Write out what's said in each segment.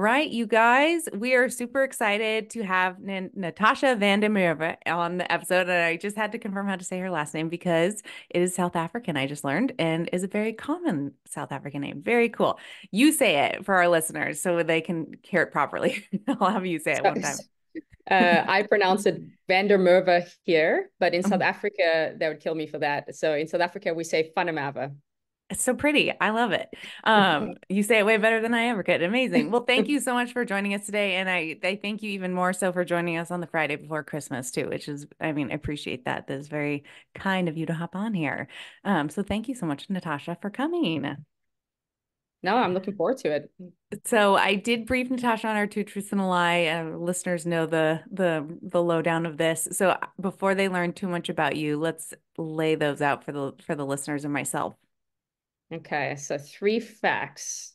right, you guys, we are super excited to have Natasha Van Der Merwe on the episode. And I just had to confirm how to say her last name because it is South African, I just learned, and is a very common South African name. Very cool. You say it for our listeners so they can hear it properly. I'll have you say it So, one time. I pronounce it Van der Merwe here, but in South Africa, they would kill me for that. So in South Africa, we say Van der Merwe. It's so pretty. I love it. You say it way better than I ever could. Amazing. Well, thank you so much for joining us today. And I thank you even more so for joining us on the Friday before Christmas too, which is, I mean, I appreciate that. That is very kind of you to hop on here. So thank you so much, Natasha, for coming. No, I'm looking forward to it. So I did brief Natasha on our two truths and a lie. Listeners know the lowdown of this. So before they learn too much about you, let's lay those out for the listeners and myself. Okay, so three facts.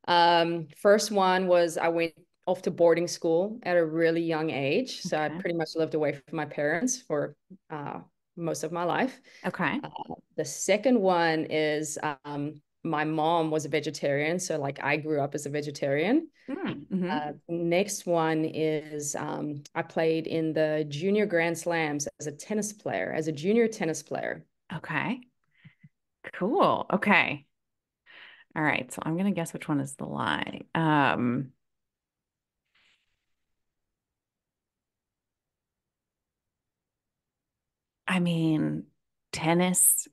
First one was I went off to boarding school at a really young age. So I Okay. pretty much lived away from my parents for uh, most of my life. Okay. Uh, the second one is my mom was a vegetarian. So like I grew up as a vegetarian. Mm-hmm. Next one is I played in the junior Grand Slams as a tennis player, as a junior tennis player. Okay. Cool. Okay. All right. So I'm gonna guess which one is the lie. I mean, tennis,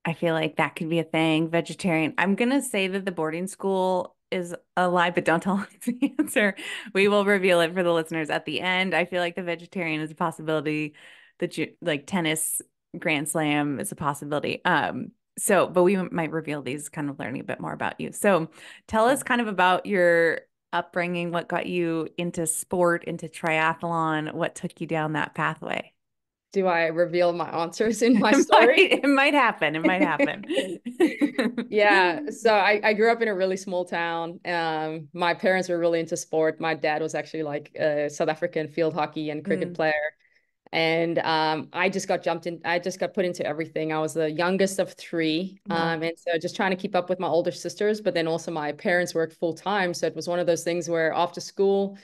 I feel like that could be a thing. Vegetarian. I'm gonna say that the boarding school is a lie, but don't tell us the answer. We will reveal it for the listeners at the end. I feel like the vegetarian is a possibility. Like tennis Grand Slam is a possibility. So, but we might reveal these kind of learning a bit more about you. So tell us kind of about your upbringing, what got you into sport, into triathlon, what took you down that pathway. Do I reveal my answers in my It might, story? it might happen. It might happen. Yeah, so I grew up in a really small town. My parents were really into sport. My dad was actually like a South African field hockey and cricket Mm. player. And I just got jumped in, I just got put into everything. I was the youngest of three. Wow. And so just trying to keep up with my older sisters, but then also my parents worked full time. So it was one of those things where after school,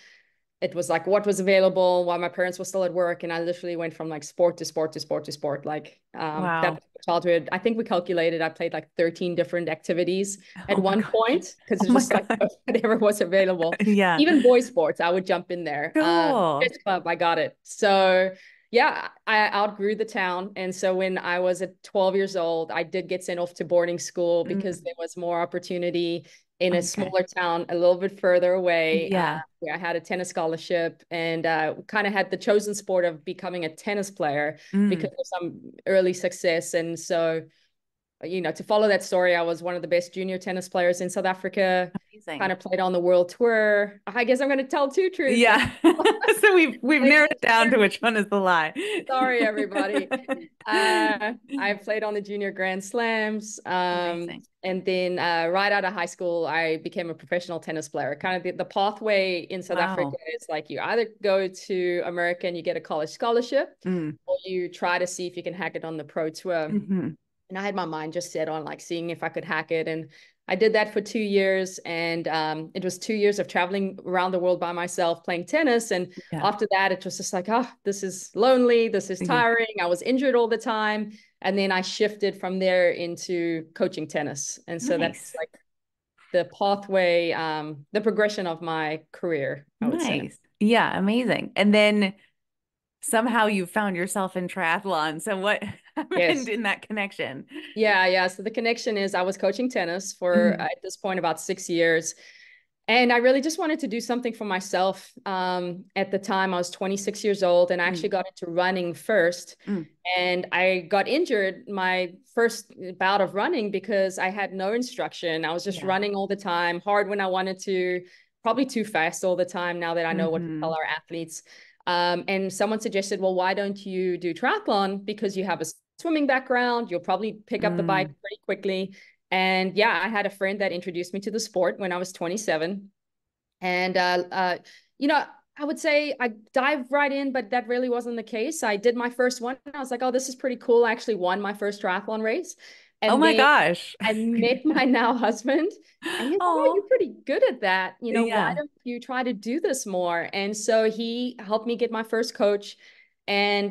it was like what was available while my parents were still at work. And I literally went from like sport to sport to sport to sport. Like that Wow. was my childhood. I think we calculated I played like 13 different activities at Oh my one gosh. point because Oh it's my just like God. whatever was available. Yeah. Even boy sports, I would jump in there. Cool. Chess club, I got it. So yeah, I outgrew the town. And so when I was at 12 years old, I did get sent off to boarding school because Mm, there was more opportunity in a okay. smaller town a little bit further away. Yeah. Where I had a tennis scholarship and kind of had the chosen sport of becoming a tennis player because Mm, of some early success. And so, to follow that story, I was one of the best junior tennis players in South Africa, kind amazing. of played on the world tour. I guess I'm going to tell two truths. Yeah. So we've narrowed it down to which one is the lie. Sorry, everybody. I played on the junior Grand Slams. Amazing. And then right out of high school, I became a professional tennis player. Kind of the pathway in South Africa Wow. is like you either go to America and you get a college scholarship, Mm, or you try to see if you can hack it on the pro tour. hmm. And I had my mind just set on like seeing if I could hack it. And I did that for 2 years. And it was 2 years of traveling around the world by myself playing tennis. And Yeah. after that, it was just like, oh, this is lonely. This is Yeah. tiring. I was injured all the time. And then I shifted from there into coaching tennis. And so that's Nice. like the pathway, the progression of my career, I would say. Nice. Yeah, amazing. And then somehow you found yourself in triathlon. So what happened Yes. in that connection? Yeah, yeah. So the connection is I was coaching tennis for Mm, at this point about 6 years. And I really just wanted to do something for myself. At the time, I was 26 years old and I mm, actually got into running first. mm. And I got injured my first bout of running because I had no instruction. I was just Yeah. running all the time, hard when I wanted to, probably too fast all the time now that I know what to tell Hmm. our athletes. And someone suggested, well, why don't you do triathlon? Because you have a swimming background, you'll probably pick up the bike Mm. pretty quickly. And yeah, I had a friend that introduced me to the sport when I was 27. And, you know, I would say I dived right in, but that really wasn't the case. I did my first one. And I was like, oh, this is pretty cool. I actually won my first triathlon race. Oh And my then gosh. I met my now husband, and he's like, "Oh, you're Oh, pretty good at that. Why yeah. don't you try to do this more?" And so he helped me get my first coach, and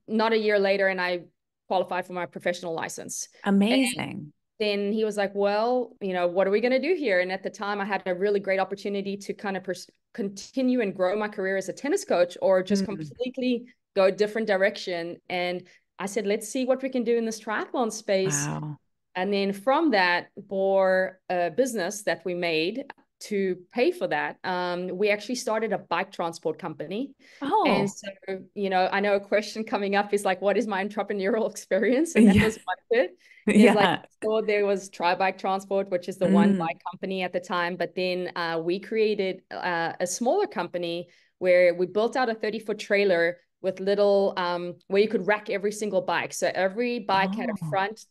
not a year later, and I qualified for my professional license. Amazing. Then he was like, well, what are we going to do here? And at the time, I had a really great opportunity to kind of continue and grow my career as a tennis coach or just Mm. completely go a different direction. And I said, let's see what we can do in this triathlon space. Wow. And then from that, for a business that we made to pay for that, we actually started a bike transport company. And Oh, so, I know a question coming up is like, what is my entrepreneurial experience? And that yeah. was one of it. Is like, Yeah. so there was Tri Bike Transport, which is the one Mm. bike company at the time. But then we created a smaller company where we built out a 30-foot trailer with little, where you could rack every single bike. So every bike had a Oh, front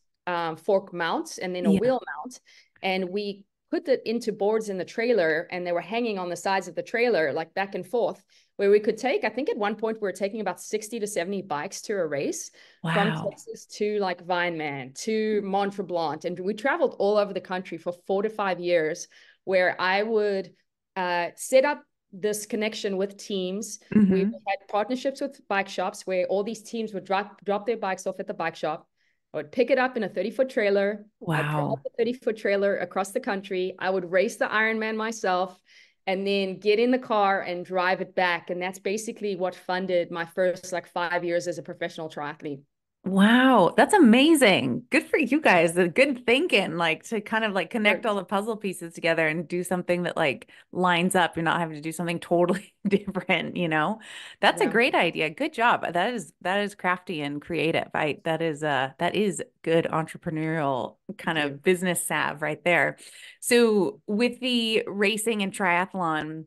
fork mount and then a yeah. wheel mount. And we put it into boards in the trailer and they were hanging on the sides of the trailer, like back and forth, where we could take, I think at one point we were taking about 60 to 70 bikes to a race from Wow. Texas to like Vineman to Mont Tremblant. And we traveled all over the country for 4 to 5 years where I would set up this connection with teams. We Hmm. had partnerships with bike shops where all these teams would drop their bikes off at the bike shop. I would pick it up in a 30-foot trailer. I'd drive Wow. the 30-foot trailer across the country. I would race the Ironman myself and then get in the car and drive it back. And that's basically what funded my first like 5 years as a professional triathlete. Wow, that's amazing. Good for you guys. The good thinking, like to kind of like connect all Sure. the puzzle pieces together and do something that like lines up. You're not having to do something totally different, you know? That's a Yeah. great idea. Good job. That is crafty and creative. That is good entrepreneurial kind Thank you. of business salve right there. So with the racing and triathlon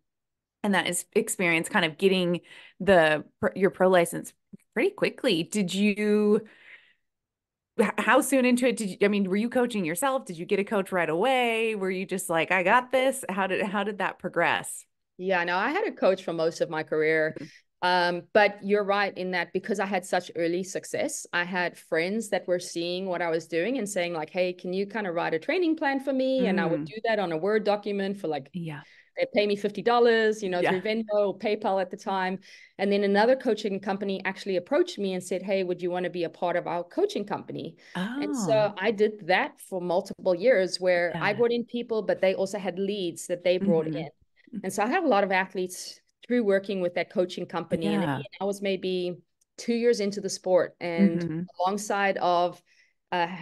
and that is experience kind of getting your pro license pretty quickly. How soon into it I mean, were you coaching yourself? Did you get a coach right away? Were you just like, I got this? How did that progress? Yeah, no, I had a coach for most of my career. But you're right in that because I had such early success, I had friends that were seeing what I was doing and saying, like, hey, can you kind of write a training plan for me? And I would Mm, do that on a Word document for like yeah. they pay me $50, Yeah. through Venmo or PayPal at the time. And then another coaching company actually approached me and said, hey, would you want to be a part of our coaching company? And Oh, so I did that for multiple years where I yeah. brought in people, but they also had leads that they brought in. Hmm. And so I have a lot of athletes through working with that coaching company. And Yeah. again, I was maybe 2 years into the sport. And Hmm. alongside of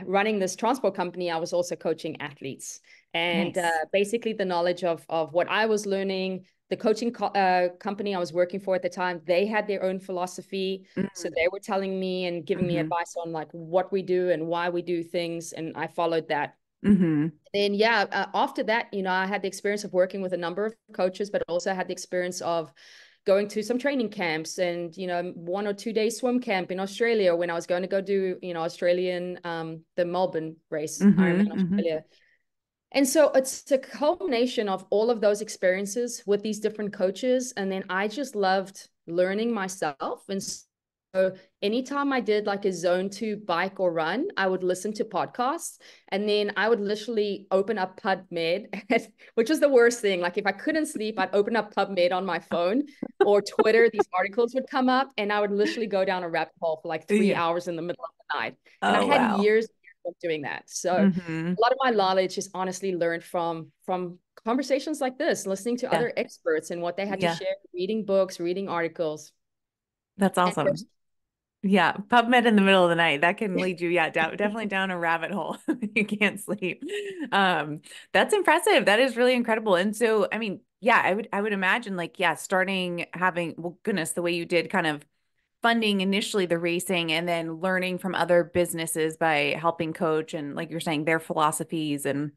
running this transport company, I was also coaching athletes. And Nice. basically, the knowledge of what I was learning, the coaching company I was working for at the time, they had their own philosophy. So they were telling me and giving me Mm-hmm. advice on like what we do and why we do things. And I followed that. Hmm. Then, yeah, after that, I had the experience of working with a number of coaches, but also had the experience of going to some training camps and 1 or 2 day swim camp in Australia when I was going to go do Australian the Melbourne race, Hmm. Ironman Hmm. Australia. And so it's a culmination of all of those experiences with these different coaches. And then I just loved learning myself. And so anytime I did like a zone 2 bike or run, I would listen to podcasts and then I would literally open up PubMed, which was the worst thing. Like if I couldn't sleep, I'd open up PubMed on my phone or Twitter. These articles would come up and I would literally go down a rabbit hole for like three Yeah. hours in the middle of the night. And I Oh, had wow. years of doing that. So Hmm. a lot of my knowledge is honestly learned from conversations like this, listening to Yeah. other experts and what they had to Yeah. share, reading books, reading articles. That's And awesome. Yeah, PubMed in the middle of the night. That can lead you, yeah, definitely down a rabbit hole. You can't sleep. Um, that's impressive. That is really incredible. And so, I mean, yeah, I would imagine like, yeah, starting having, well, goodness, the way you did kind of funding initially the racing and then learning from other businesses by helping coach and like you're saying, their philosophies and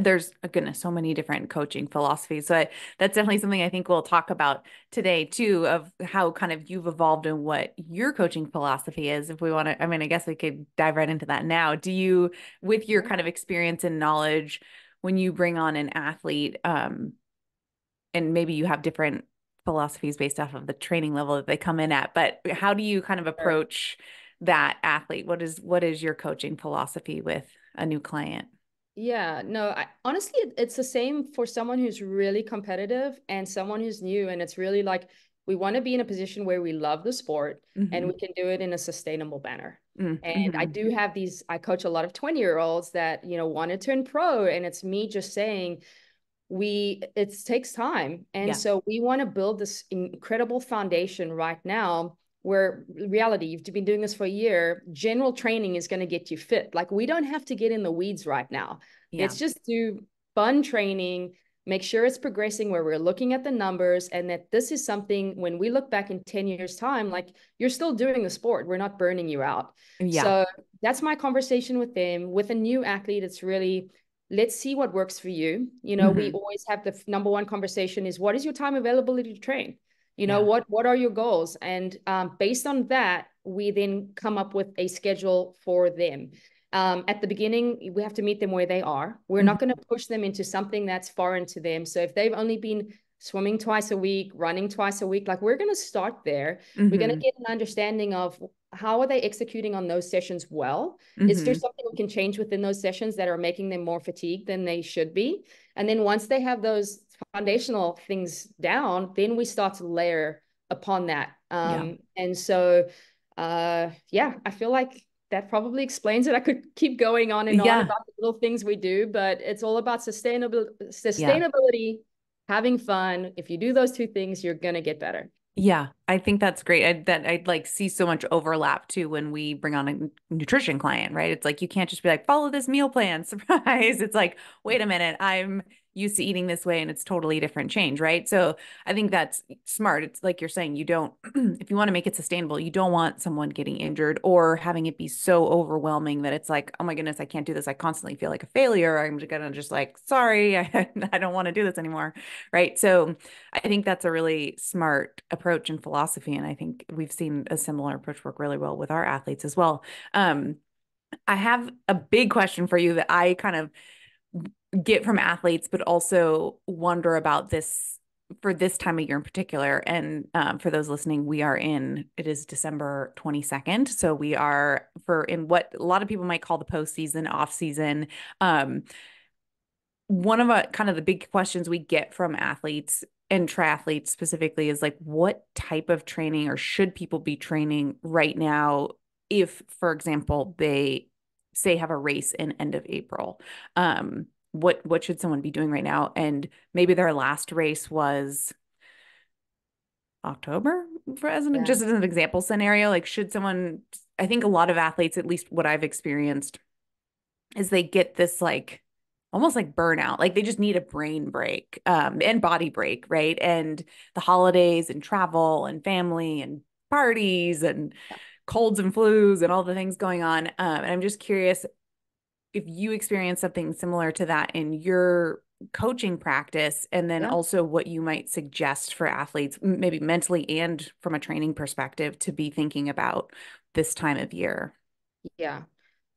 there's goodness, so many different coaching philosophies. So that's definitely something I think we'll talk about today too, of how kind of you've evolved and what your coaching philosophy is. If we want to, I mean, I guess we could dive right into that now. Do you, with your kind of experience and knowledge, when you bring on an athlete, and maybe you have different philosophies based off of the training level that they come in at, but how do you kind of sure. approach that athlete? What is your coaching philosophy with a new client? Yeah, no, honestly, it's the same for someone who's really competitive and someone who's new. And it's really like we want to be in a position where we love the sport and we Hmm. can do it in a sustainable manner. And I Mm-hmm. do have I coach a lot of 20-year-olds that, want to turn pro. And it's me just saying, it takes time. And Yeah. so we want to build this incredible foundation right now where reality, you've been doing this for a year, general training is going to get you fit. Like we don't have to get in the weeds right now. Yeah. Let's just do fun training, make sure it's progressing where we're looking at the numbers and that this is something when we look back in 10 years time, like you're still doing the sport. We're not burning you out. Yeah. So that's my conversation with them. With a new athlete, it's really, let's see what works for you. We Hmm. always have the number one conversation is what is your time availability to train? Yeah. What are your goals? And based on that, we then come up with a schedule for them. At the beginning, we have to meet them where they are. We're not going Hmm. to push them into something that's foreign to them. So if they've only been swimming twice a week, running twice a week, like we're going to start there. We're going to Hmm. get an understanding of how are they executing on those sessions well. Is there Hmm. something we can change within those sessions that are making them more fatigued than they should be? And then once they have those foundational things down, then we start to layer upon that. Yeah. And so, yeah, I feel like that probably explains it. I could keep going on and on Yeah. about the little things we do, but it's all about Yeah. sustainability, having fun. If you do those two things, you're going to get better. Yeah, I think that's great. I'd like see so much overlap too when we bring on a nutrition client, right? It's like you can't just be like, follow this meal plan, surprise. It's like, wait a minute, I'm used to eating this way and it's totally different change, right? So I think that's smart. It's like you're saying, you don't, if you want to make it sustainable, you don't want someone getting injured or having it be so overwhelming that it's like, oh my goodness, I can't do this. I constantly feel like a failure. I'm gonna just like, sorry, I don't want to do this anymore, right? So I think that's a really smart approach and philosophy. And I think we've seen a similar approach work really well with our athletes as well. Um, I have a big question for you that I kind of get from athletes, but also wonder about this for this time of year in particular. And for those listening, it is December 22nd. So we are in what a lot of people might call the postseason, off season. Um, One of kind of the big questions we get from athletes and triathletes specifically is like, what type of training or should people be training right now if, for example, they say have a race in end of April? What should someone be doing right now? And maybe their last race was October, Yeah. just as an example scenario. Like, should someone? I think a lot of athletes, at least what I've experienced, is they get this like almost like burnout. Like they just need a brain break, and body break, right? And the holidays and travel and family and parties and colds and flus and all the things going on. And I'm just curious if you experience something similar to that in your coaching practice, and then Yeah. also what you might suggest for athletes, maybe mentally and from a training perspective, to be thinking about this time of year. Yeah.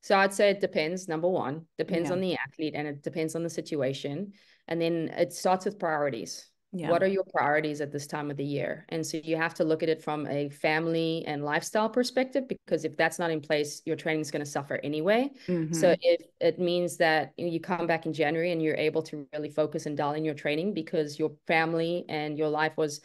So I'd say it depends. Number one, depends Yeah. on the athlete and it depends on the situation. And then it starts with priorities. Yeah. What are your priorities at this time of the year? And so you have to look at it from a family and lifestyle perspective, because if that's not in place, your training is going to suffer anyway. So Hmm. if it means that you come back in January and you're able to really focus and dial in your training because your family and your life was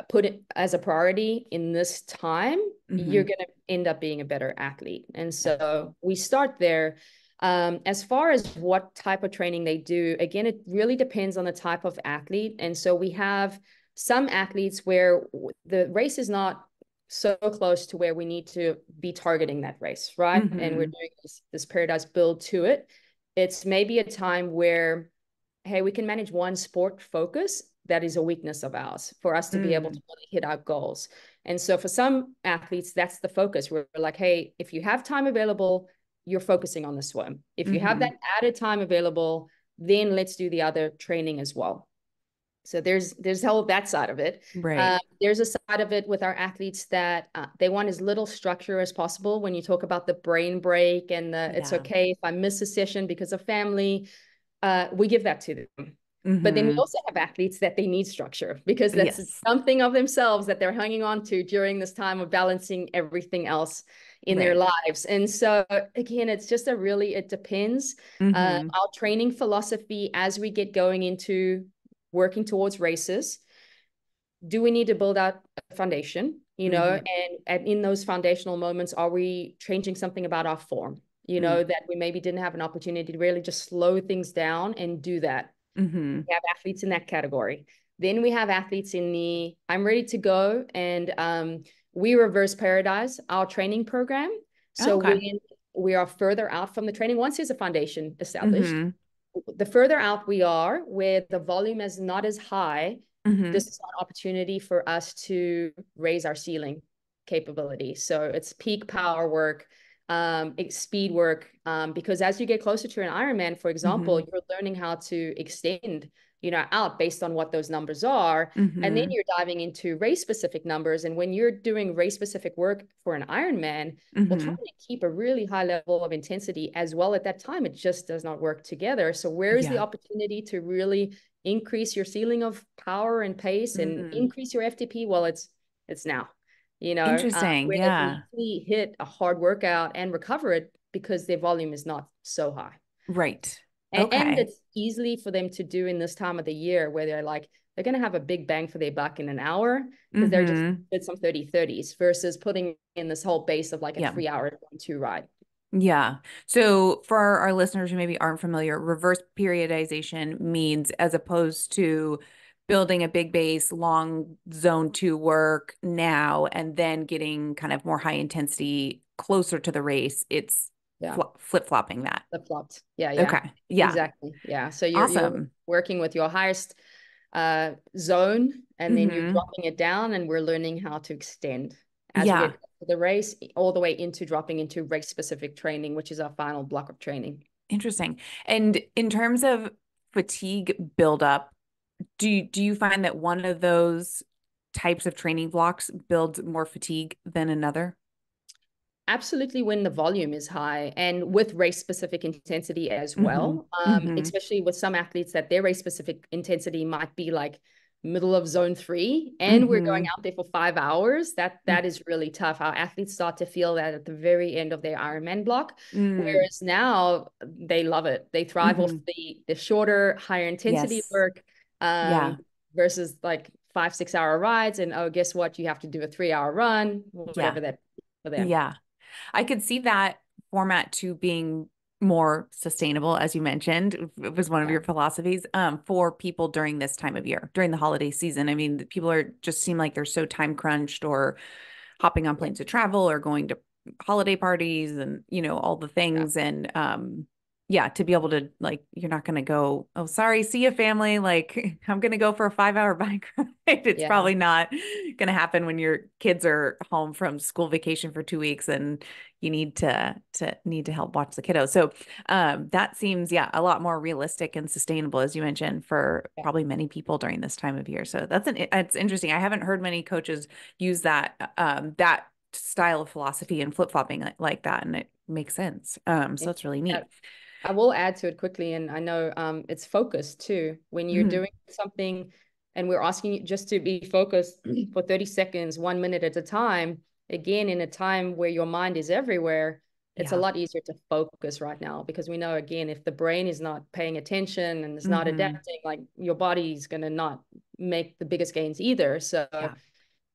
put it as a priority in this time, you're Hmm. going to end up being a better athlete. And so we start there. As far as what type of training they do, again, it really depends on the type of athlete. And so we have some athletes where the race is not so close to where we need to be targeting that race, right? And we're Hmm. doing this periodized build to it. It's maybe a time where, hey, we can manage one sport focus that is a weakness of ours for us to be able to Mm. really hit our goals. And so for some athletes, that's the focus. We're like, hey, if you have time available, you're focusing on the swim. If you have that Hmm. added time available, then let's do the other training as well. So there's all that side of it. Right. There's a side of it with our athletes that they want as little structure as possible. When you talk about the brain break and it's Yeah. okay if I miss a session because of family, we give that to them. But then we Hmm. also have athletes that they need structure because that's Yes. something of themselves that they're hanging on to during this time of balancing everything else. in their Right. lives. And so again, it's just it depends. Mm-hmm. Our training philosophy as we get going into working towards races, do we need to build out a foundation, Mm-hmm. and in those foundational moments, are we changing something about our form, that we maybe didn't have an opportunity to really just slow things down and do that. Mm-hmm. We have athletes in that category. Then we have athletes in the I'm ready to go. And we reverse periodize our training program. Oh, So okay. when we are further out from the training, once there's a foundation established, Mm-hmm. the further out we are, where the volume is not as high, Mm-hmm. this is an opportunity for us to raise our ceiling capability. So it's peak power work, it's speed work, because as you get closer to an Ironman, for example, Mm-hmm. you're learning how to extend, out based on what those numbers are. And then Mm-hmm. you're diving into race specific numbers. And when you're doing race specific work for an Ironman, well, Mm-hmm. trying to keep a really high level of intensity as well at that time, it just does not work together. So where is the Yeah. opportunity to really increase your ceiling of power and pace and Mm. increase your FTP? Well, it's now, Interesting. where they can Yeah. easily hit a hard workout and recover it because their volume is not so high. Right. And Okay. it's easily for them to do in this time of the year where they're going to have a big bang for their buck in an hour because they're just Mm-hmm. did some 30-30s versus putting in this whole base of like a Yeah. 3 hour going to ride. Yeah. So for our listeners who maybe aren't familiar, reverse periodization means as opposed to building a big base, long zone two work now, and then getting kind of more high intensity closer to the race, it's Yeah. flip-flopping that. Flip-flopped. Yeah, yeah. Okay. Yeah. Exactly. Yeah. So you're Awesome. working with your highest zone and then you're Hmm. dropping it down and we're learning how to extend as we get Yeah. to the race all the way into dropping into race specific training, which is our final block of training. Interesting. And in terms of fatigue buildup, do you find that one of those types of training blocks builds more fatigue than another? Absolutely, when the volume is high and with race specific intensity as Hmm. well, Hmm. especially with some athletes that their race specific intensity might be like middle of zone 3 and we're going Hmm. out there for 5 hours. That is really tough. Our athletes start to feel that at the very end of their Ironman block, Mm. whereas now they love it. They thrive off Hmm. the shorter, higher intensity Yes. work, um, Yeah. versus like 5-6 hour rides. And oh, guess what? You have to do a 3 hour run, Yeah. whatever that is for them. Yeah. I could see that format to being more sustainable, as you mentioned. It was one of Yeah. your philosophies, for people during this time of year, during the holiday season. I mean, people are just seem like they're so time crunched or hopping on Yeah. planes to travel or going to holiday parties and, all the Yeah. things. And yeah, to be able to like, you're not going to go, oh, sorry, see you, family. Like, I'm going to go for a 5 hour bike ride. It's Yeah. probably not going to happen when your kids are home from school vacation for 2 weeks and you need to help watch the kiddos. So that seems, yeah, a lot more realistic and sustainable, as you mentioned, for Yeah. probably many people during this time of year. So it's interesting. I haven't heard many coaches use that style of philosophy and flip-flopping like that, and it makes sense. So it's really Yeah. neat. I will add to it quickly, and I know it's focus too. When you're Hmm. doing something and we're asking you just to be focused for 30 seconds, 1 minute at a time, again, in a time where your mind is everywhere, it's a Yeah. lot easier to focus right now because we know, again, if the brain is not paying attention and is not Hmm. adapting, like your body's going to not make the biggest gains either. So Yeah.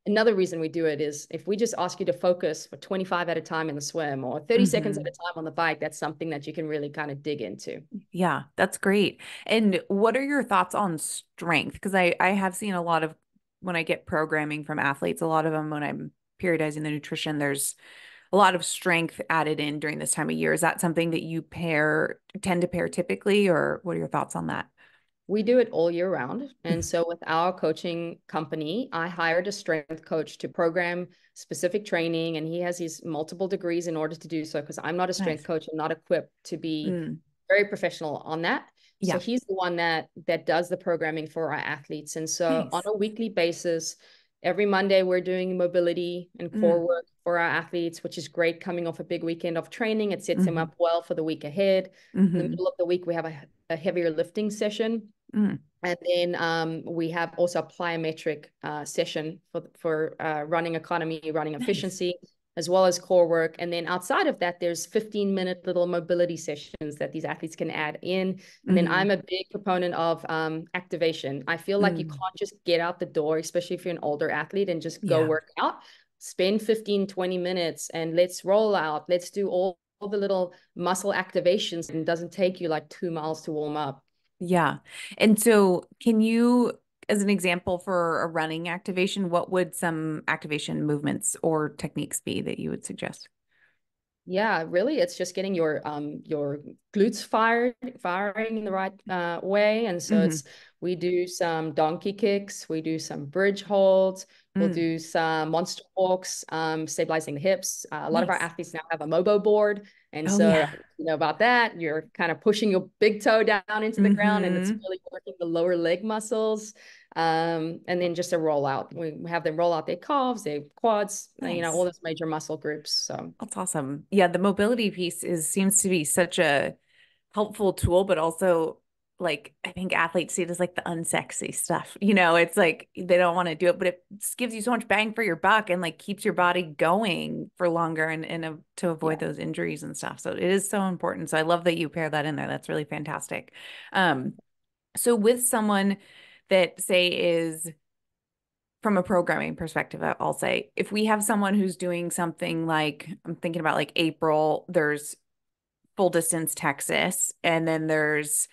another reason we do it is if we just ask you to focus for 25 at a time in the swim or 30 seconds at a Hmm. time on the bike, that's something that you can really kind of dig into. Yeah, that's great. And what are your thoughts on strength? Because I have seen a lot of when I get programming from athletes, a lot of them when I'm periodizing the nutrition, there's a lot of strength added in during this time of year. Is that something that you tend to pair typically, or what are your thoughts on that? We do it all year round. And so with our coaching company, I hired a strength coach to program specific training, and he has his multiple degrees in order to do so because I'm not a strength Nice. coach. I'm not equipped to be Mm. very professional on that. So Yeah. he's the one that does the programming for our athletes. And so on Nice. a weekly basis, every Monday we're doing mobility and core Mm. work for our athletes, which is great coming off a big weekend of training. It sets them Hmm. up well for the week ahead. In the Hmm. middle of the week, we have a heavier lifting session. Mm. And then we have also a plyometric session for running economy, running Nice. efficiency. as well as core work. And then outside of that, there's 15-minute little mobility sessions that these athletes can add in. And then Mm-hmm. I'm a big proponent of activation. I feel like you Mm. can't just get out the door, especially if you're an older athlete, and just go Yeah. work out. Spend 15, 20 minutes and let's roll out. Let's do all the little muscle activations, and it doesn't take you like 2 miles to warm up. Yeah. And so can you, as an example for a running activation, what would some activation movements or techniques be that you would suggest? Yeah, really, it's just getting your glutes firing in the right way. And so Hmm. it's we do some donkey kicks, we do some bridge holds, we'll Mm. do some monster walks, stabilizing the hips. A lot of our Nice. athletes now have a Mobo board, and Oh so yeah. you know about that. You're kind of pushing your big toe down into the ground, and it's Hmm. really working the lower leg muscles. And then just a rollout. We have them roll out their calves, their quads, you know, all Nice. those major muscle groups. So. That's awesome. Yeah, the mobility piece is seems to be such a helpful tool, but also like I think athletes see it as like the unsexy stuff. It's like they don't want to do it, but it just gives you so much bang for your buck and like keeps your body going for longer and to avoid Yeah. those injuries and stuff. So it is so important. So I love that you pair that in there. That's really fantastic. Um, so with someone that say is from a programming perspective, I'll say if we have someone who's doing something like I'm thinking about like April, there's full distance Texas, and then there's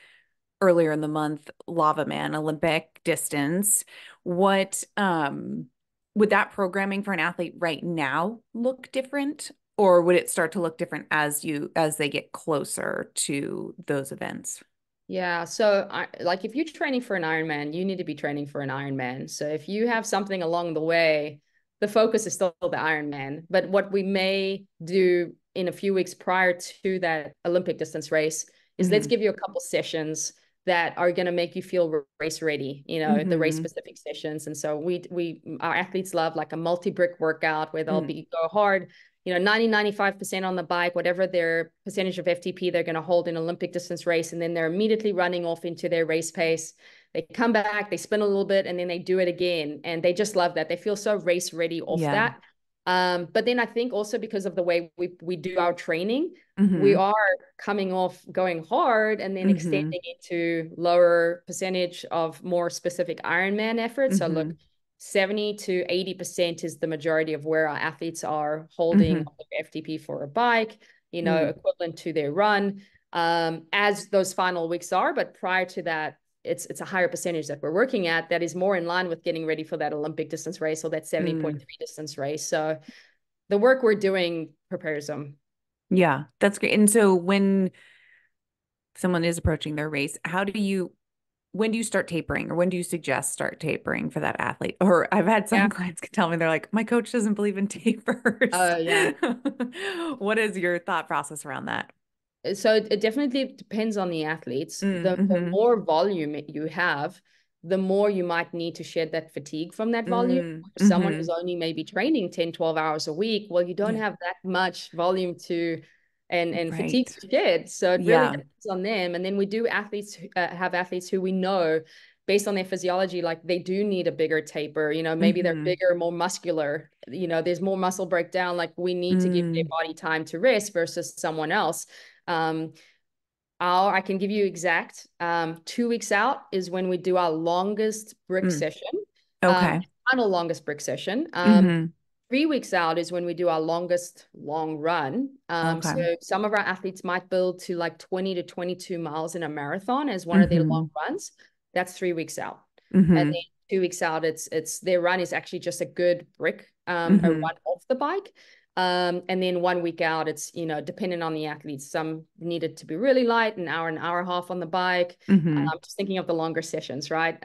earlier in the month Lava Man Olympic distance. What would that programming for an athlete right now look different, or would it start to look different as they get closer to those events? Yeah, so like if you're training for an Ironman, you need to be training for an Ironman. So if you have something along the way, the focus is still the Ironman. But what we may do in a few weeks prior to that Olympic distance race is let's Hmm. give you a couple sessions that are going to make you feel race ready, you know, the race Hmm. specific sessions. And so we our athletes love like a multi-brick workout where they'll Mm. be go hard, you know, 95% on the bike, whatever their percentage of FTP they're going to hold in Olympic distance race. And then they're immediately running off into their race pace. They come back, they spin a little bit, and then they do it again. And they just love that. They feel so race ready off Yeah. that. But then I think also because of the way we do our training, we Hmm. are coming off going hard and then Hmm. extending into lower percentage of more specific Ironman efforts. So look, Hmm. 70 to 80% is the majority of where our athletes are holding Hmm. FTP for a bike, you know, Mm. equivalent to their run, as those final weeks are. But prior to that, it's a higher percentage that we're working at that is more in line with getting ready for that Olympic distance race or that Mm. 70.3 distance race. So the work we're doing prepares them. Yeah, that's great. And so when someone is approaching their race, when do you start tapering or when do you suggest start tapering for that athlete? Or I've had Yeah. some clients tell me they're like, my coach doesn't believe in tapers. Yeah. What is your thought process around that? So it definitely depends on the athletes. The Mm-hmm. more volume you have, the more you might need to shed that fatigue from that volume. For someone Mm-hmm. who's only maybe training 10, 12 hours a week, well, you don't Yeah. have that much volume to and fatigue Right. to shed. So it really Yeah. depends on them. And then we do have athletes who we know based on their physiology, like they do need a bigger taper. You know, maybe they're Mm-hmm. bigger, more muscular. You know, there's more muscle breakdown. Like we need to give their Mm. body time to rest versus someone else. Um, I can give you exact. 2 weeks out is when we do our longest brick Mm. session, Okay. final longest brick session. Mm-hmm. 3 weeks out is when we do our longest long run. Okay. So some of our athletes might build to like 20 to 22 miles in a marathon as one of their long Mm-hmm. runs. That's 3 weeks out. And Mm-hmm. then 2 weeks out, it's their run is actually just a good brick, a Mm-hmm. run off the bike. And then 1 week out, it's, you know, dependent on the athletes. Some needed to be really light, an hour and a half on the bike. Mm-hmm. Just thinking of the longer sessions, right?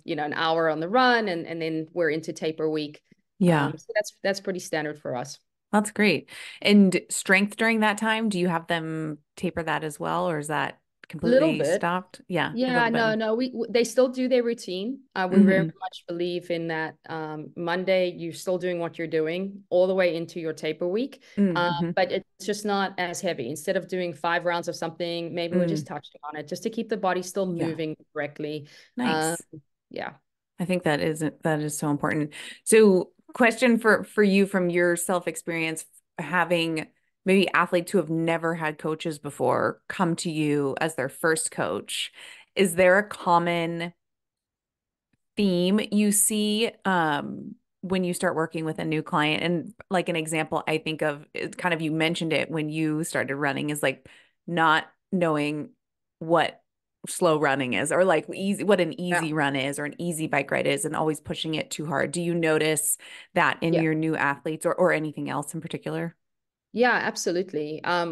You know, an hour on the run, and then we're into taper week. Yeah. So that's pretty standard for us. That's great. And strength during that time, do you have them taper that as well, or is that A little completely bit. stopped? Yeah, a Yeah, little bit. no, they still do their routine. We very Hmm. much believe in that. Monday, you're still doing what you're doing all the way into your taper week, Mm-hmm. but it's just not as heavy. Instead of doing 5 rounds of something, maybe we're just Mm. touching on it just to keep the body still Yeah. moving correctly. Um, Nice. yeah. I think that is so important. So, question for you from your self experience. having maybe athletes who have never had coaches before come to you as their first coach, is there a common theme you see when you start working with a new client? And like an example I think of is kind of, you mentioned it when you started running, is like not knowing what slow running is, or like easy, what an Yeah. easy run is or an easy bike ride is, and always pushing it too hard. Do you notice that in Yeah. your new athletes, or anything else in particular? Yeah, absolutely. I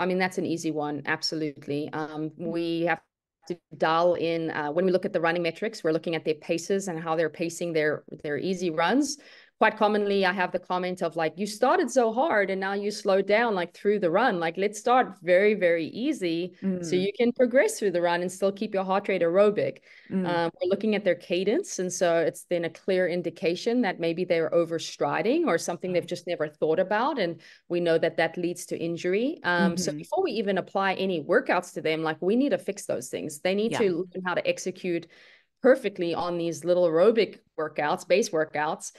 mean, that's an easy one. Absolutely. We have to dial in when we look at the running metrics, we're looking at their paces and how they're pacing their easy runs. Quite commonly, I have the comment of like, you started so hard and now you slowed down like through the run. Like, let's start very, very easy so Mm, you can progress through the run and still keep your heart rate aerobic. mm, We're looking at their cadence. And so it's then a clear indication that maybe they're overstriding or something they've just never thought about. And we know that that leads to injury. So hmm. before we even apply any workouts to them, like we need to fix those things. They need Yeah. to learn how to execute perfectly on these little aerobic workouts, base workouts,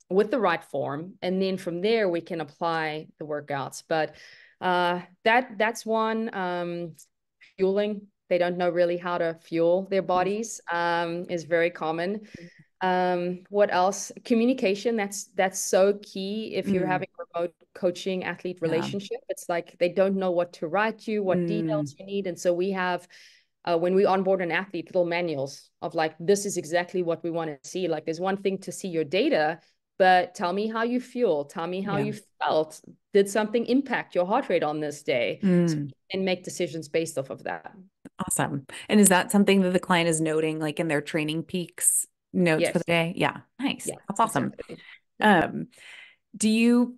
with the right form. And then from there, we can apply the workouts. But that's one. Fueling. They don't know really how to fuel their bodies, is very common. What else? Communication. That's so key if you're Mm, having a remote coaching athlete yeah. relationship. It's like they don't know what to write you, what Mm, details you need. And so we have when we onboard an athlete, little manuals of like, this is exactly what we want to see. Like, there's one thing to see your data, but tell me how you feel. Tell me how yeah. you felt. Did something impact your heart rate on this day? So Mm. and make decisions based off of that. Awesome. And is that something that the client is noting, like in their training peaks notes for the Yes. day? Yeah. Nice. Yeah, That's awesome. exactly. Yeah. Um, do you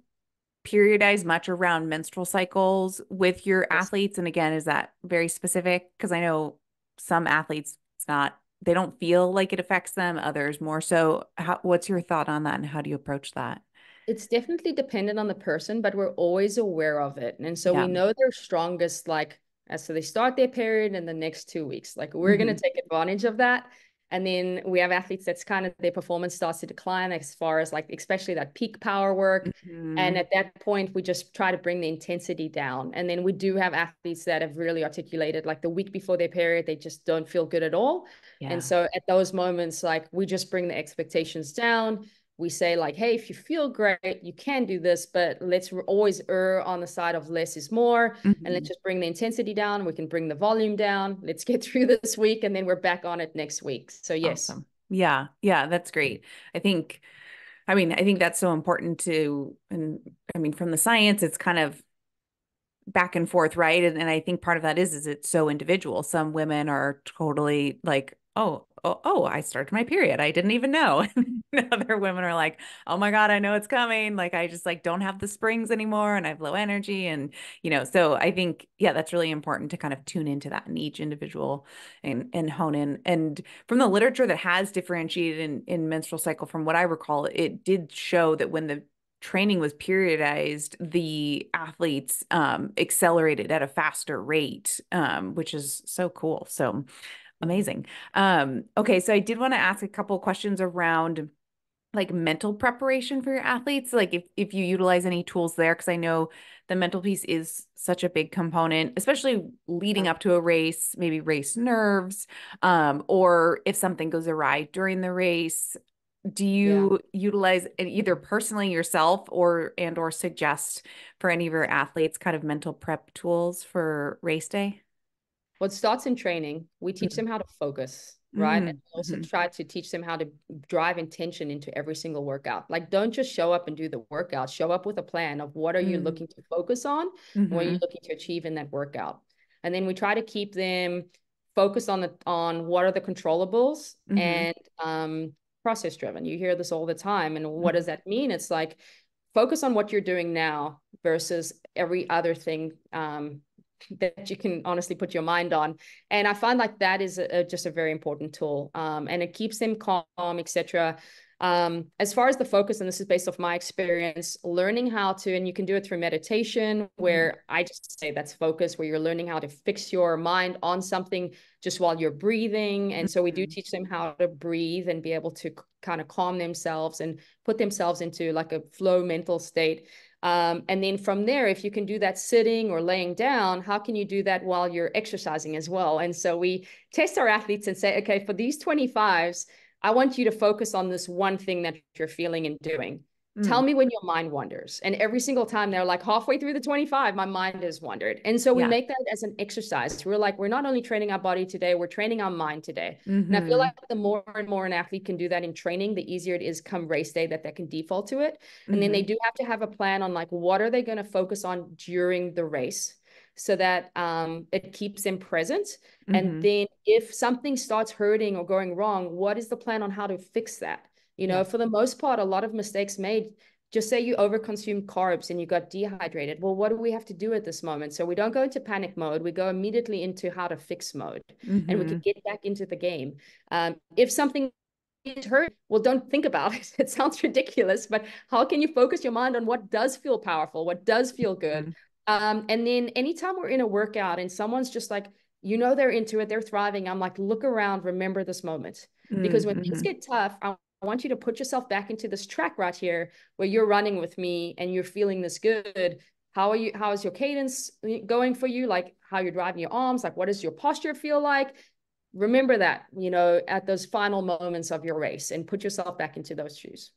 periodize much around menstrual cycles with your Yes. athletes? And again, is that very specific? Because I know some athletes, it's not, they don't feel like it affects them, others more so. What's your thought on that, and how do you approach that? It's definitely dependent on the person, but we're always aware of it. And so we Yeah. know their strongest, like, as so they start their period in the next 2 weeks. Like, we're going to Hmm. take advantage of that. And then we have athletes that's kind of their performance starts to decline as far as like, especially that peak power work. And Hmm. at that point, we just try to bring the intensity down. And then we do have athletes that have really articulated, like the week before their period, they just don't feel good at all. And Yeah. so at those moments, like we just bring the expectations down. We say like, hey, if you feel great, you can do this, but let's always err on the side of less is more. And let's Hmm. just bring the intensity down. We can bring the volume down. Let's get through this week and then we're back on it next week. So yes. Awesome. Yeah. Yeah. That's great. I think, I think that's so important to, and I mean, from the science, it's kind of back and forth, right? And I think part of that is it's so individual. Some women are totally like, oh, I started my period. I didn't even know. And other women are like, oh my God, I know it's coming. Like I just like don't have the springs anymore and I have low energy. And, so I think, yeah, that's really important to kind of tune into that in each individual, and hone in. And from the literature that has differentiated in menstrual cycle, from what I recall, it did show that when the training was periodized, the athletes accelerated at a faster rate, which is so cool. So amazing. Okay, so I did want to ask a couple of questions around like mental preparation for your athletes, like if you utilize any tools there, because I know the mental piece is such a big component, especially leading Yeah. up to a race, maybe race nerves, or if something goes awry during the race. Do Yeah. you utilize it either personally yourself, or suggest for any of your athletes kind of mental prep tools for race day? What starts in training, we teach Mm, them how to focus, right? And mm, also mhm, try to teach them how to drive intention into every single workout. Like, don't just show up and do the workout. Show up with a plan of what are you mm, looking to focus on? What are you mhm, looking to achieve in that workout? And then we try to keep them focused on what are the controllables mhm, and process driven. You hear this all the time. And what does mhm, that mean? It's like focus on what you're doing now versus every other thing that you can honestly put your mind on. And I find like that is just a very important tool, and it keeps them calm, etc. As far as the focus, and this is based off my experience, learning how to, and you can do it through meditation, mhm, where I just say that's focus, where you're learning how to fix your mind on something just while you're breathing. And so we do mhm, teach them how to breathe and be able to kind of calm themselves and put themselves into like a flow mental state. And then from there, if you can do that sitting or laying down, how can you do that while you're exercising as well? And so we test our athletes and say, okay, for these 25s, I want you to focus on this one thing that you're feeling and doing. Tell Mm. me when your mind wanders. And every single time they're like, halfway through the 25, my mind has wandered. And so we Yeah. make that as an exercise. We're like, we're not only training our body today, we're training our mind today. And I feel Mm-hmm. like the more and more an athlete can do that in training, the easier it is come race day that they can default to it. And then they Mm-hmm. do have to have a plan on like, what are they going to focus on during the race so that it keeps them present. And Mm-hmm. then if something starts hurting or going wrong, what is the plan on how to fix that? You know, Yeah. for the most part, a lot of mistakes made. Just say you overconsumed carbs and you got dehydrated. Well, what do we have to do at this moment? So we don't go into panic mode. We go immediately into how to fix mode, and we can Mm-hmm. get back into the game. If something is hurt, well, don't think about it. It sounds ridiculous, but how can you focus your mind on what does feel powerful, what does feel good? And then anytime we're in a workout and someone's just like, they're into it, they're thriving. I'm like, look around, remember this moment. Because when things Mm-hmm. get tough, I want you to put yourself back into this track right here where you're running with me and you're feeling this good. How are you? How is your cadence going for you? Like how you're driving your arms? Like what does your posture feel like? Remember that, at those final moments of your race and put yourself back into those shoes.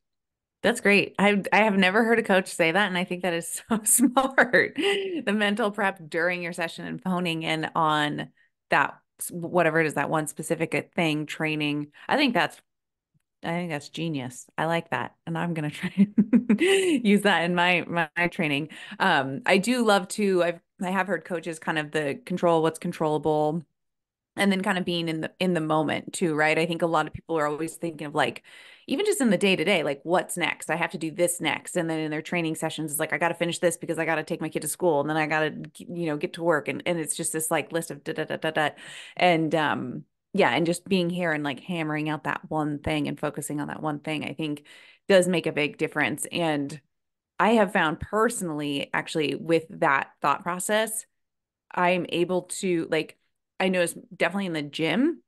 That's great. I have never heard a coach say that, and I think that is so smart. The mental prep during your session and honing in on that, whatever it is, that one specific thing, training. I think that's genius. I like that. And I'm gonna try and use that in my training. I do love to, I have heard coaches kind of the control what's controllable and then kind of being in the moment too, right? I think a lot of people are always thinking of like even just in the day to day, like what's next? I have to do this next. And then in their training sessions, it's like I got to finish this because I got to take my kid to school and then I got to get to work and it's just this like list of da da da da da. And yeah, and just being here and like hammering out that one thing and focusing on that one thing, I think does make a big difference. And I have found personally, actually, with that thought process, I'm able to like, I know it's definitely in the gym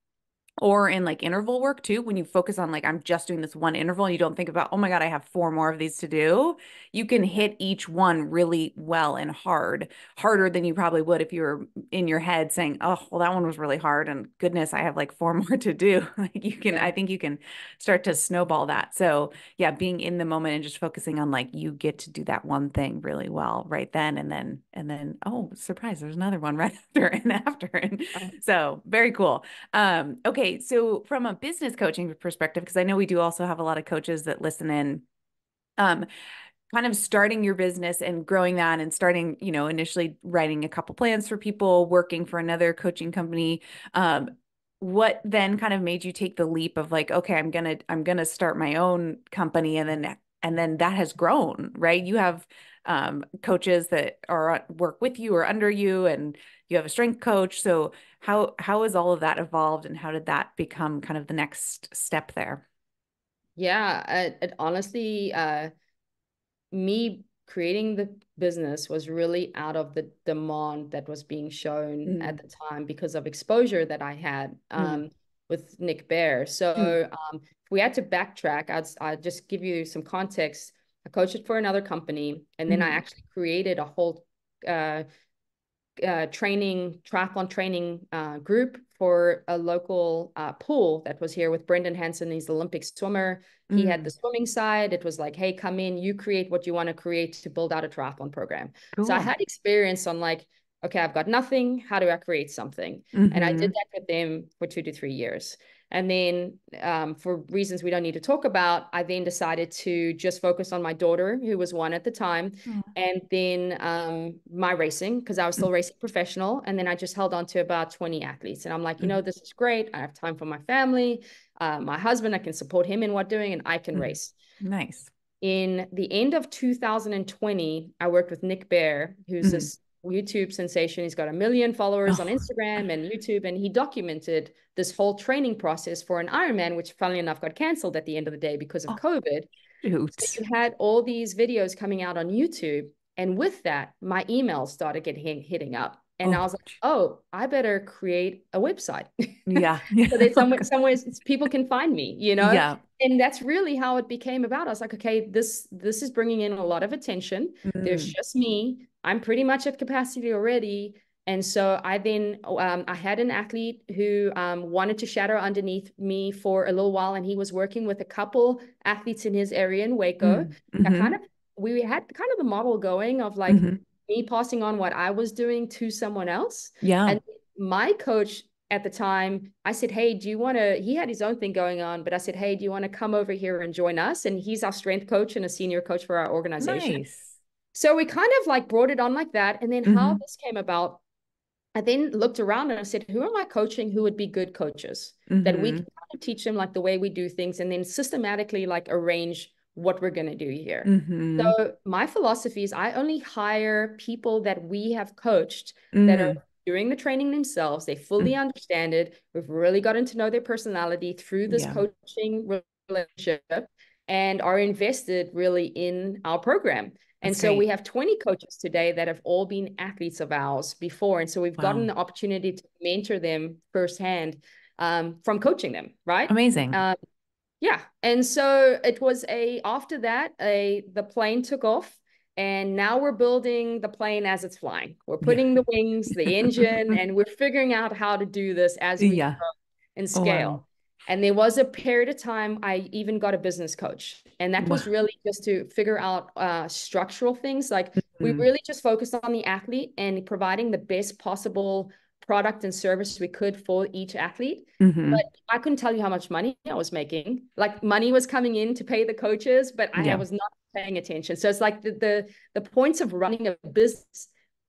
or in like interval work too, when you focus on like, I'm just doing this one interval and you don't think about, oh my God, I have four more of these to do. You can hit each one really well and harder than you probably would if you were in your head saying, oh, well, that one was really hard. And goodness, I have like four more to do. Like I Yeah. think you can start to snowball that. So yeah, being in the moment and just focusing on like, you get to do that one thing really well right then. And then, oh, surprise, there's another one right after and after. And so very cool. Okay, so from a business coaching perspective, because I know we do also have a lot of coaches that listen in, um, kind of starting your business and growing that and starting, initially writing a couple plans for people, working for another coaching company. What then kind of made you take the leap of like, okay, I'm gonna start my own company and then that has grown, right? You have coaches that are work with you or under you and you have a strength coach. So how has all of that evolved and how did that become kind of the next step there? Yeah, it honestly, me creating the business was really out of the demand that was being shown at Mm, the time because of exposure that I had mm, with Nick Bear. mm, So if we had to backtrack, I'd just give you some context. I coached it for another company, and then I mm, actually created a whole uh, triathlon training group for a local pool that was here with Brendan Hansen. He's the Olympic swimmer. He had the mm. swimming side. It was like, hey, come in, you create what you want to create to build out a triathlon program. So I Cool. had experience on like, okay, I've got nothing. How do I create something? And I did Mm-hmm. that with them for 2 to 3 years. And then, for reasons we don't need to talk about, I then decided to just focus on my daughter, who was one at the time, and then my racing, because I was still racing professional. And then I just held on to about 20 athletes. And I'm like, Mm-hmm. this is great. I have time for my family, my husband, I can support him in what doing, and I can Mm-hmm. race. Nice. In the end of 2020, I worked with Nick Bear, who's Mm-hmm. this YouTube sensation. He's got 1 million followers on Oh, Instagram and YouTube, and he documented this whole training process for an Ironman, which, funnily enough, got canceled at the end of the day because of oh, COVID. So shoot. you had all these videos coming out on YouTube. And with that, my emails started getting hitting up. And I Oh, was like, oh, I better create a website. yeah. Yeah. So that Oh, some God. ways people can find me. Yeah. and that's really how it became about. I was like, okay, this is bringing in a lot of attention. There's Mm, just me. I'm pretty much at capacity already. And so I then I had an athlete who wanted to shadow underneath me for a little while, and he was working with a couple athletes in his area in Waco. mm, That kind mm-hmm, of we had kind of the model going of like mm-hmm. me passing on what I was doing to someone else. Yeah. And my coach at the time, I said, hey, do you want to? He had his own thing going on, but I said, hey, do you want to come over here and join us? And he's our strength coach and a senior coach for our organization. Nice. So we kind of like brought it on like that. And then how Mm-hmm, this came about, I then looked around and I said, who am I coaching who would be good coaches that we mm-hmm, can kind of teach them like the way we do things and then systematically like arrange what we're going to do here. mm-hmm, So my philosophy is I only hire people that we have coached that are mm, doing the training themselves. They fully mm. understand it. We've really gotten to know their personality through this Yeah, coaching relationship and are invested really in our program. And that's so we great. have 20 coaches today that have all been athletes of ours before. And so we've gotten Wow. the opportunity to mentor them firsthand from coaching them, right? Amazing. Yeah. And so it was after that, the plane took off and now we're building the plane as it's flying. We're Yeah. putting the wings, the engine, and we're figuring out how to do this as we Yeah. grow and Oh, scale. wow. And there was a period of time I even got a business coach. And that was Wow. really just to figure out structural things. Like we Mm, really just focused on the athlete and providing the best possible product and service we could for each athlete. mm-hmm. But I couldn't tell you how much money I was making. Like money was coming in to pay the coaches, but I Yeah. was not paying attention. So it's like the points of running a business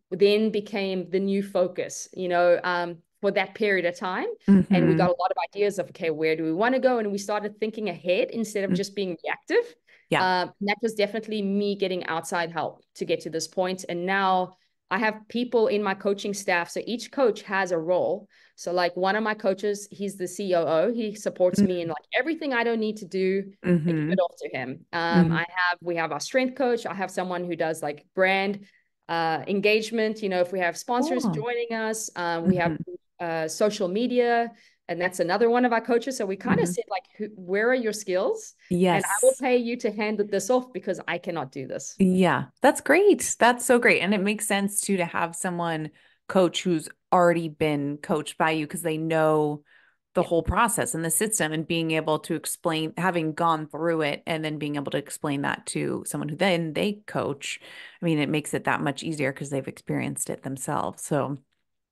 then became the new focus, for that period of time. And we Mm-hmm. got a lot of ideas of, okay, where do we want to go? And we started thinking ahead instead of Mm, just being reactive. yeah. And that was definitely me getting outside help to get to this point. And now I have people in my coaching staff. So each coach has a role. So like one of my coaches, he's the COO. He supports me in Mm, like everything I don't need to do. I give mm-hmm. it off to him. Mm-hmm. We have our strength coach. I have someone who does like brand engagement. If we have sponsors Cool. joining us, we have Mm-hmm. social media, and that's another one of our coaches. So we kind of Mm-hmm. said like, where are your skills? And I will Yes. pay you to hand this off because I cannot do this. Yeah. That's great. That's so great. And it makes sense too to have someone coach who's already been coached by you because they know the Yeah. whole process and the system and being able to explain, having gone through it and then being able to explain that to someone who then they coach. I mean, it makes it that much easier because they've experienced it themselves. So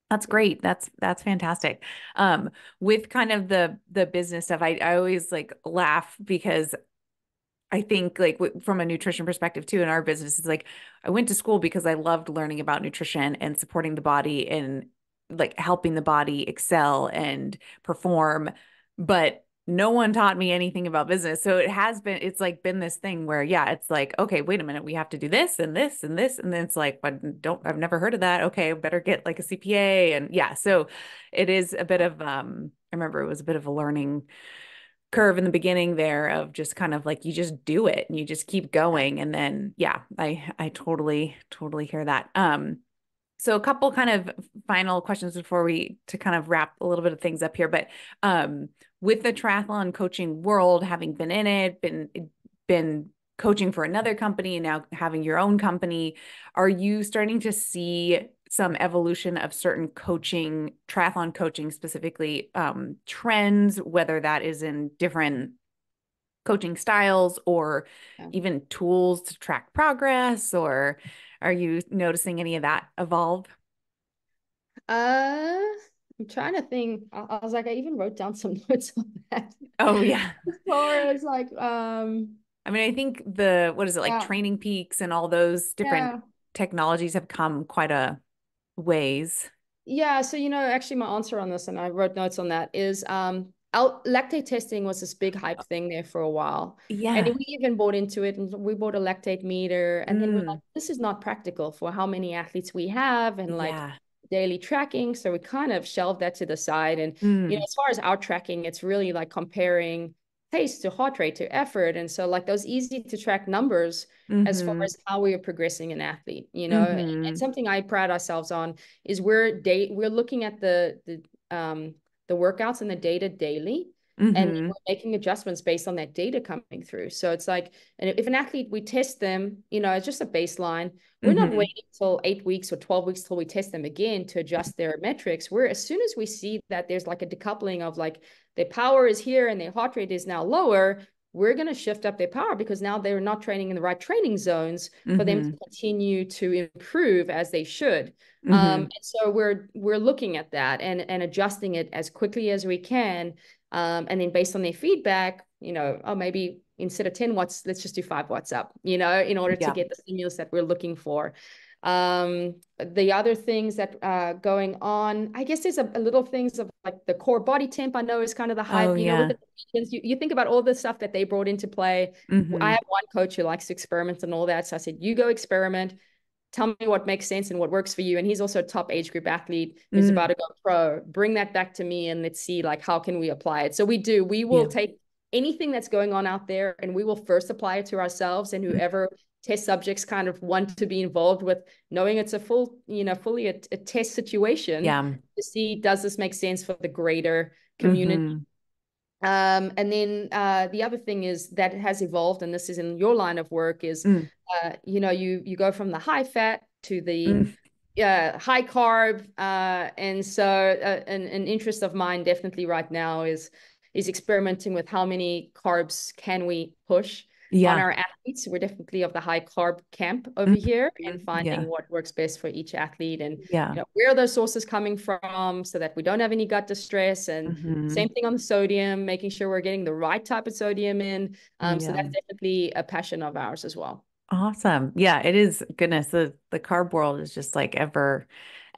that's Yeah. great. That's fantastic. With kind of the business stuff, I always like laugh because I think like from a nutrition perspective too in our business, it's like I went to school because I loved learning about nutrition and supporting the body and like helping the body excel and perform, but no one taught me anything about business. So it's like been this thing where, yeah, it's like, okay, wait a minute, we have to do this and this and this. And then it's like, but I've never heard of that. Okay, I better get like a CPA. And yeah, so it is a bit of, I remember it was a bit of a learning curve in the beginning there of just kind of like you just do it and you just keep going and then yeah, I totally hear that. So a couple kind of final questions before we to kind of wrap a little bit of things up here, but with the triathlon coaching world, having been in it, been coaching for another company and now having your own company, are you starting to see some evolution of certain coaching, triathlon coaching specifically, trends, whether that is in different coaching styles or Yeah. even tools to track progress, or are you noticing any of that evolve? Uh, I'm trying to think. I was like, I even wrote down some notes on that. Oh yeah. As far as like, I mean, I think the what is it like yeah, Training Peaks and all those different yeah. technologies have come quite a ways. Yeah, so actually my answer on this, and I wrote notes on that, is lactate testing was this big hype thing there for a while. And Yeah. we even bought into it and we bought a lactate meter. And then we're like, Mm, this is not practical for how many athletes we have and like yeah. daily tracking. So we kind of shelved that to the side. And Mm, as far as our tracking, it's really like comparing pace to heart rate to effort. And so like those easy to track numbers as far mm-hmm. as how we are progressing an athlete, and Mm-hmm. something I pride ourselves on is we're looking at the workouts and the data daily. And Mm-hmm. we're making adjustments based on that data coming through. So it's like, and if an athlete, we test them, it's just a baseline. We're not Mm-hmm. waiting till 8 weeks or 12 weeks till we test them again to adjust their metrics. We're, as soon as we see that there's like a decoupling of like their power is here and their heart rate is now lower, we're going to shift up their power because now they're not training in the right training zones for them to Mm-hmm. continue to improve as they should. Mm-hmm. And so we're looking at that and adjusting it as quickly as we can. And then based on their feedback, oh, maybe instead of 10 watts, let's just do 5 watts up, in order to Yeah. get the stimulus that we're looking for. The other things that going on, I guess there's a little things of like the core body temp, I know is kind of the Oh hype, with yeah. the you think about all the stuff that they brought into play. I Mm-hmm. have one coach who likes to experiment and all that. So I said, you go experiment, tell me what makes sense and what works for you. And he's also a top age group athlete who's about Mm. to go pro. Bring that back to me and let's see like how can we apply it. So we will Yeah. take anything that's going on out there and we will first apply it to ourselves, and Mm. whoever test subjects kind of want to be involved with, knowing it's a fully a test situation Yeah. to see, does this make sense for the greater community. Mm-hmm. And then the other thing is that it has evolved, and this is in your line of work, is Mm. you go from the high fat to the Mm. high carb, and so an interest of mine definitely right now is experimenting with how many carbs can we push on Yeah. our athletes. We're definitely of the high carb camp over here, and Mm-hmm. finding Yeah. what works best for each athlete, and Yeah. where are those sources coming from so that we don't have any gut distress. And Mm-hmm. same thing on the sodium, making sure we're getting the right type of sodium in. So Yeah. that's definitely a passion of ours as well. Awesome. Yeah, it is. Goodness, the carb world is just like ever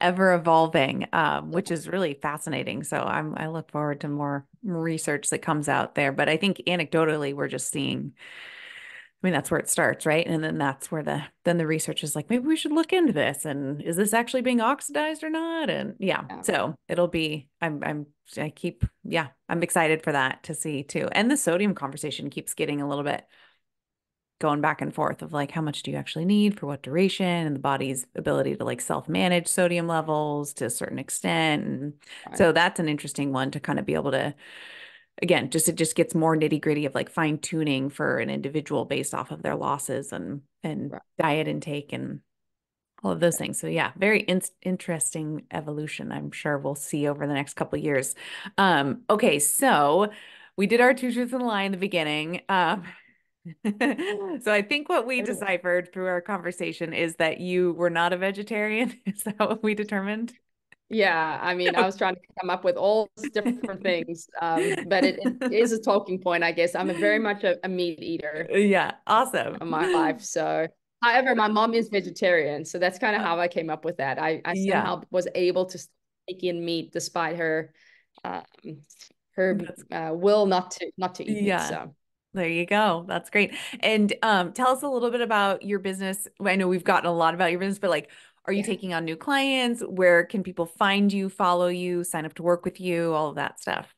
evolving, which is really fascinating. So I look forward to more research that comes out there. But I think anecdotally, we're just seeing, I mean, that's where it starts, right? And then that's where the research is like, maybe we should look into this. And is this actually being oxidized or not? And yeah, Yeah. so it'll be, yeah, I'm excited for that to see too. And the sodium conversation keeps getting a little bit going back and forth of like how much do you actually need for what duration, and the body's ability to like self-manage sodium levels to a certain extent. And Right. so that's an interesting one to kind of be able to, again, just it just gets more nitty-gritty of like fine tuning for an individual based off of their losses and Right. diet intake and all of those things. So yeah, very interesting evolution. I'm sure we'll see over the next couple of years. Okay, so we did our two truths and a lie in the beginning. So I think what we deciphered through our conversation is that you were not a vegetarian. Is that what we determined? Yeah, I mean, I was trying to come up with all these different things, but it is a talking point, I guess. I'm very much a meat eater Yeah, awesome. in my life. So, however, my mom is vegetarian, so that's kind of how I came up with that. I Yeah, somehow was able to take in meat despite um, her that's will not to eat meat. yeah. So. There you go. That's great. And tell us a little bit about your business. I know we've gotten a lot about your business, but like, are you Yeah. taking on new clients? Where can people find you, follow you, sign up to work with you, all of that stuff?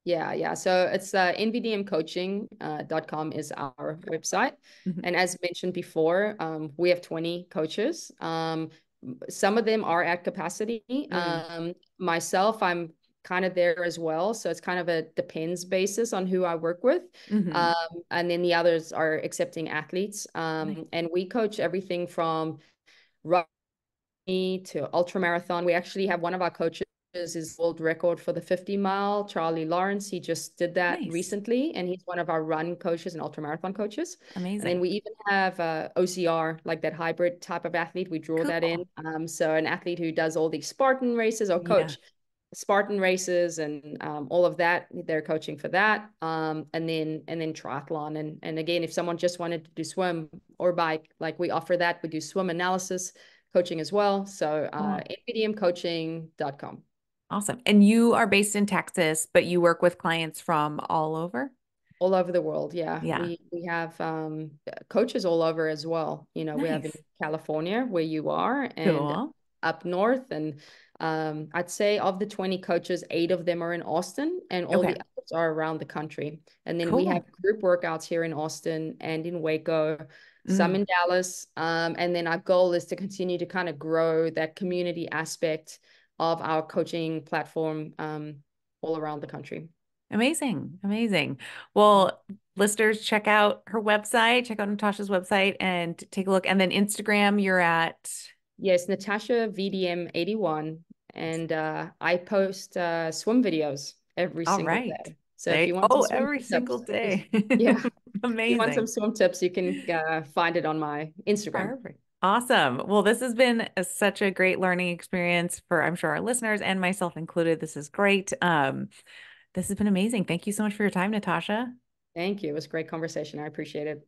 Yeah, yeah. So it's nvdmcoaching.com is our website. Mhm. And as mentioned before, we have 20 coaches. Some of them are at capacity. Mm. Myself, I'm kind of there as well. So it's kind of a depends basis on who I work with. Hmm. Um, and then the others are accepting athletes. Nice. And we coach everything from to ultra marathon. We actually have one of our coaches is world record for the 50-mile, Charlie Lawrence. He just did that Nice. recently, and he's one of our run coaches and ultra marathon coaches. And then Amazing. we even have OCR, like that hybrid type of athlete. We draw that in. Cool. So an athlete who does all these Spartan races or Yeah. coach Spartan races and all of that, they're coaching for that. And then triathlon. And again, if someone just wanted to do swim or bike, like we offer that. We do swim analysis coaching as well. So Cool. npdmcoaching.com. Awesome. And you are based in Texas, but you work with clients from all over? All over the world. Yeah. Yeah. We have coaches all over as well. We have in Nice. California where you are, and Cool. up north. And I'd say of the 20 coaches, 8 of them are in Austin, and all Okay. the others are around the country. And then we have Cool. group workouts here in Austin and in Waco, some Mm. in Dallas. And then our goal is to continue to kind of grow that community aspect of our coaching platform all around the country. Amazing. Amazing. Well, listeners, check out her website, check out Natasha's website and take a look. And then Instagram, you're at. Yes, Natasha VDM81. And I post swim videos every All single right. day. So if you want some swim Every single tips, day. yeah, if you want some Amazing. swim tips, you can find it on my Instagram. Perfect. Awesome. Well, this has been such a great learning experience for, I'm sure, our listeners and myself included. This is great. This has been amazing. Thank you so much for your time, Natasha. Thank you. It was a great conversation. I appreciate it.